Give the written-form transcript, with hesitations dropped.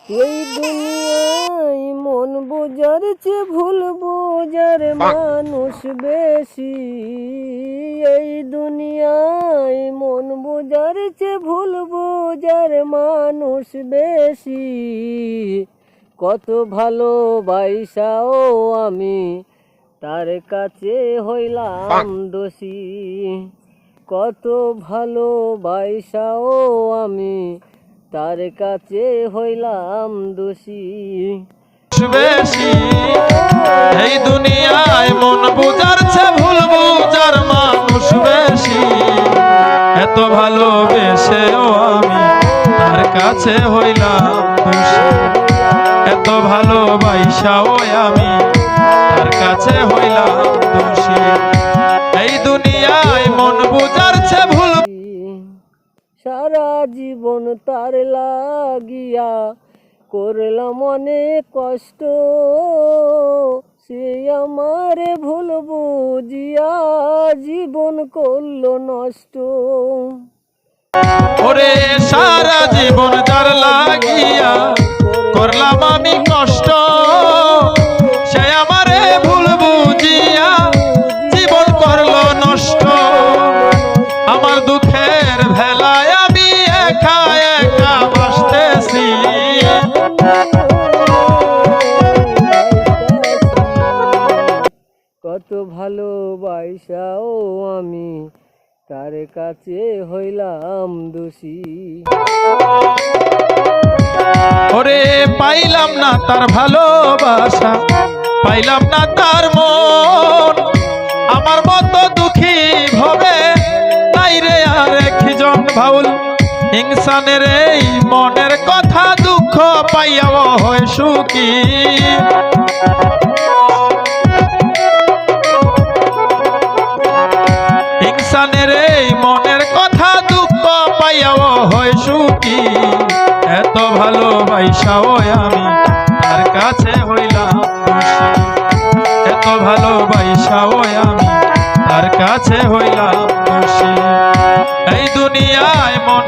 এই দুনিয়ায় মন বোঝার চেয়ে ভুল বোঝার মানুষ বেশি। এই দুনিয়ায় মন বোঝার চেয়ে ভুল বোঝার মানুষ বেশি। কত ভালোবাসাও আমি তার কাছে হইলাম দোষী। কত ভালোবাসাও আমি তার কাছে হইলাম দোষী। বেশি এই দুনিয়ায় মন বোঝার চেয়ে ভুল বোঝার মানুষ বেশি। এত ভালোবেসেও আমি তার কাছে হইলাম দোষী। এত ভালোবাসাও আমি তার কাছে হইলাম দোষী। এই দুনিয়ায় মন বোঝার চেয়ে ভুল। সারা জীবন তার লাগিয়া করলাম অনেক কষ্ট। সে আমারে ভুল বুঝিয়া জীবন করলো নষ্ট। ওরে সারা জীবন যার লাগিয়া করলাম আমি কষ্ট, সে আমারে ভুল বুঝিয়া জীবন করলো নষ্ট। আমার দুঃখের ভেলায় আমি একা একা বাসতেছি। কত ভালোবাসাও আমি তার কাছে হইলাম দোষী। ওরে পাইলাম না তার ভালোবাসা, পাইলাম না তার মন। আমার মতো দুঃখী ভবে নাই রে আর একজন ভাউল। ইনসানের এই মনের কথা দুঃখ পাইয়াও হয় সুখী। ইনসানের এই মনের কথা দুঃখ পাইয়াও হয় সুখী। এত ভালোবাসাও আমি তার কাছে হইলাম দোষী। এত ভালোবাসাও আমি তার কাছে হইলাম দোষী। এই দুনিয়ায় মন